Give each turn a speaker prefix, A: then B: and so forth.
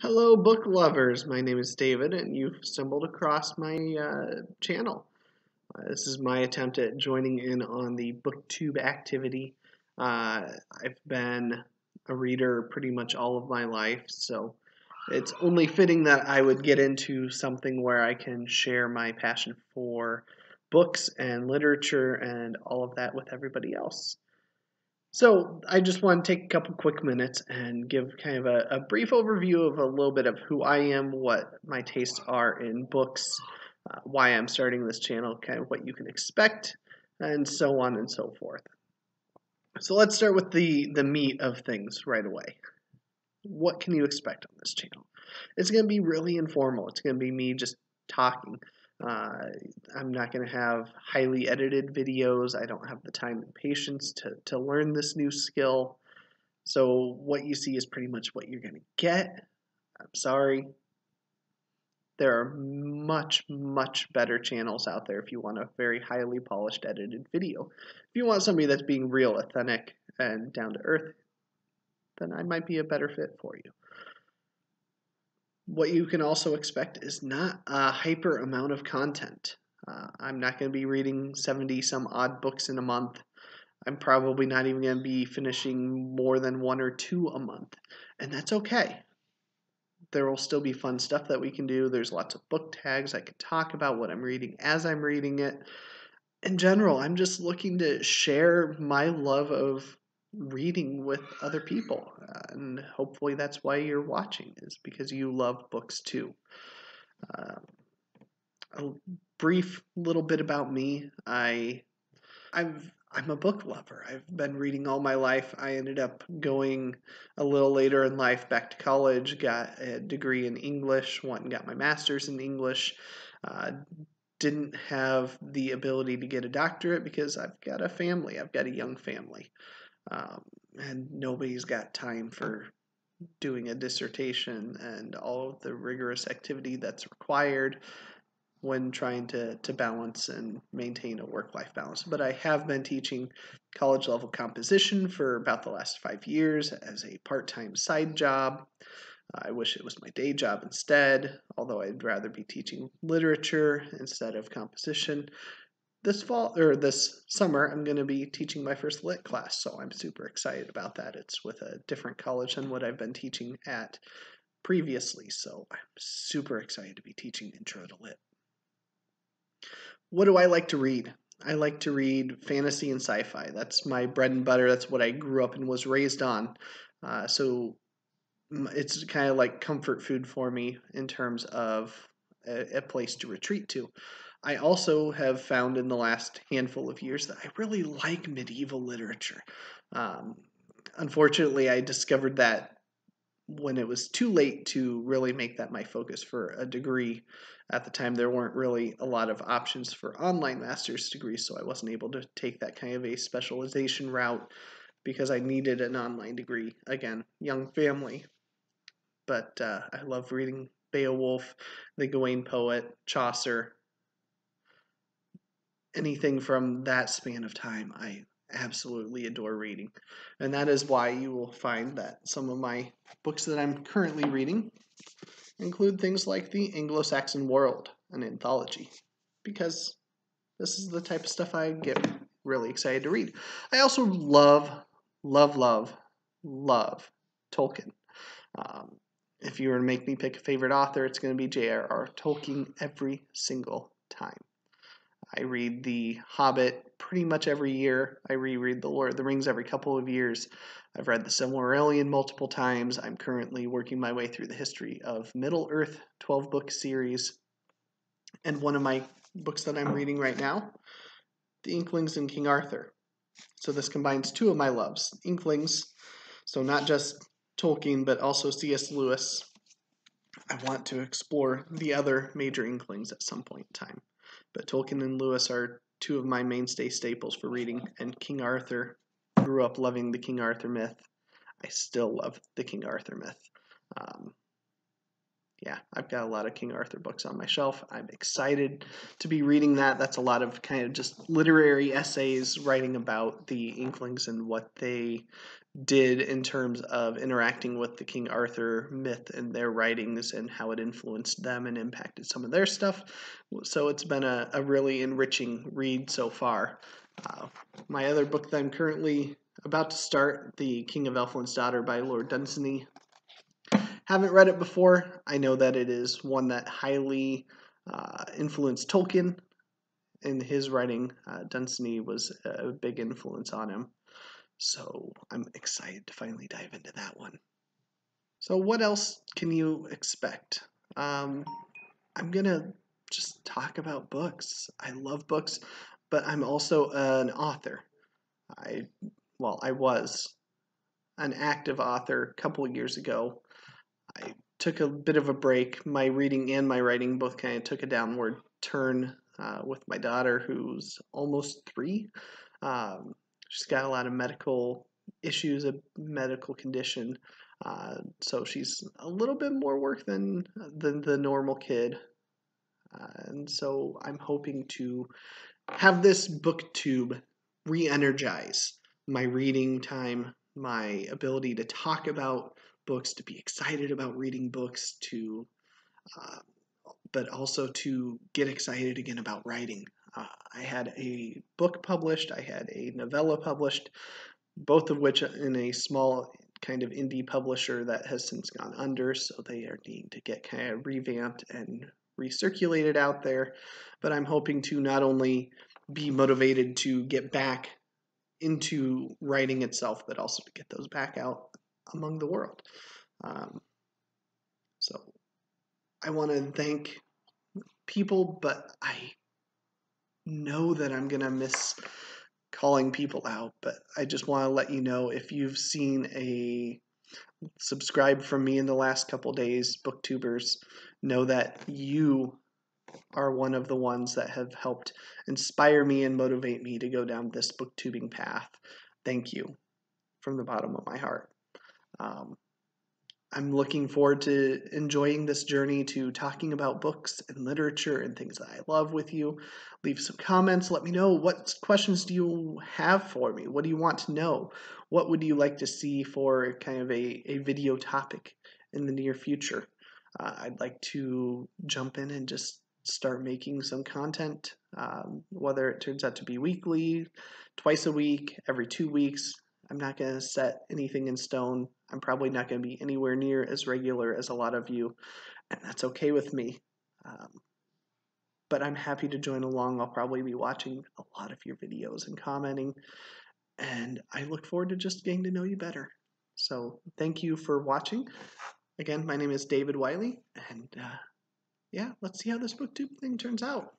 A: Hello, book lovers. My name is David, and you've stumbled across my channel. This is my attempt at joining in on the Booktube activity. I've been a reader pretty much all of my life, so it's only fitting that I would get into something where I can share my passion for books and literature and all of that with everybody else. So I just want to take a couple quick minutes and give kind of a brief overview of a little bit of who I am, what my tastes are in books, why I'm starting this channel, kind of what you can expect, and so on and so forth. So let's start with the meat of things right away. What can you expect on this channel? It's going to be really informal. It's going to be me just talking. Uh, I'm not going to have highly edited videos. I don't have the time and patience to learn this new skill. So what you see is pretty much what you're going to get. I'm sorry. There are much, much better channels out there if you want a very highly polished edited video. If you want somebody that's being real, authentic, and down to earth, then I might be a better fit for you. What you can also expect is not a hyper amount of content. I'm not going to be reading 70 some odd books in a month. I'm probably not even going to be finishing more than 1 or 2 a month. And that's okay. There will still be fun stuff that we can do. There's lots of book tags. I can talk about what I'm reading as I'm reading it. In general, I'm just looking to share my love of reading with other people. And hopefully that's why you're watching, is because you love books too. A brief little bit about me. I'm a book lover. I've been reading all my life. I ended up going a little later in life back to college, got a degree in English, went and got my master's in English. Didn't have the ability to get a doctorate because I've got a family. I've got a young family. And nobody's got time for doing a dissertation and all of the rigorous activity that's required when trying to balance and maintain a work-life balance. But I have been teaching college-level composition for about the last 5 years as a part-time side job. I wish it was my day job instead, although I'd rather be teaching literature instead of composition. This summer, I'm going to be teaching my first lit class, so I'm super excited about that. It's with a different college than what I've been teaching at previously, so I'm super excited to be teaching Intro to Lit. What do I like to read? I like to read fantasy and sci-fi. That's my bread and butter. That's what I grew up and was raised on. So it's kind of like comfort food for me in terms of a place to retreat to. I also have found in the last handful of years that I really like medieval literature. Unfortunately, I discovered that when it was too late to really make that my focus for a degree. At the time, there weren't really a lot of options for online master's degrees, so I wasn't able to take that kind of a specialization route because I needed an online degree. Again, young family. But I love reading Beowulf, the Gawain poet, Chaucer, anything from that span of time. I absolutely adore reading. And that is why you will find that some of my books that I'm currently reading include things like The Anglo-Saxon World, an anthology, because this is the type of stuff I get really excited to read. I also love, love, love, love Tolkien. If you were to make me pick a favorite author, it's going to be J.R.R. Tolkien every single time. I read The Hobbit pretty much every year. I reread The Lord of the Rings every couple of years. I've read The Silmarillion multiple times. I'm currently working my way through the history of Middle-earth 12-book series. And one of my books that I'm reading right now, The Inklings and King Arthur. So this combines two of my loves. Inklings, so not just Tolkien, but also C.S. Lewis. I want to explore the other major Inklings at some point in time. But Tolkien and Lewis are two of my mainstay staples for reading, and King Arthur. Grew up loving the King Arthur myth. I still love the King Arthur myth. yeah, I've got a lot of King Arthur books on my shelf. I'm excited to be reading that. That's a lot of kind of just literary essays writing about the Inklings and what they did in terms of interacting with the King Arthur myth and their writings and how it influenced them and impacted some of their stuff. So it's been a really enriching read so far. My other book that I'm currently about to start, The King of Elfland's Daughter by Lord Dunsany. Haven't read it before. I know that it is one that highly influenced Tolkien in his writing. Dunsany was a big influence on him. So I'm excited to finally dive into that one. So what else can you expect? I'm going to just talk about books. I love books, but I'm also an author. I was an active author a couple of years ago. I took a bit of a break. My reading and my writing both kind of took a downward turn with my daughter, who's almost 3. She's got a lot of medical issues, a medical condition, so she's a little bit more work than the normal kid. And so I'm hoping to have this booktube re-energize my reading time, my ability to talk about books, to be excited about reading books, but also to get excited again about writing. I had a book published, I had a novella published, both of which in a small kind of indie publisher that has since gone under, so they are needing to get kind of revamped and recirculated out there. But I'm hoping to not only be motivated to get back into writing itself, but also to get those back out among the world. So I want to thank people, but I know that I'm going to miss calling people out, but I just want to let you know, if you've seen a subscribe from me in the last couple days, Booktubers, know that you are one of the ones that have helped inspire me and motivate me to go down this booktubing path. Thank you from the bottom of my heart. I'm looking forward to enjoying this journey to talking about books and literature and things that I love with you. Leave some comments. Let me know, what questions do you have for me? What do you want to know? What would you like to see for kind of a video topic in the near future? I'd like to jump in and just start making some content, whether it turns out to be weekly, twice a week, every 2 weeks. I'm not going to set anything in stone. I'm probably not going to be anywhere near as regular as a lot of you, and that's okay with me. But I'm happy to join along. I'll probably be watching a lot of your videos and commenting, and I look forward to just getting to know you better. So thank you for watching. Again, my name is David Wiley, and yeah, let's see how this booktube thing turns out.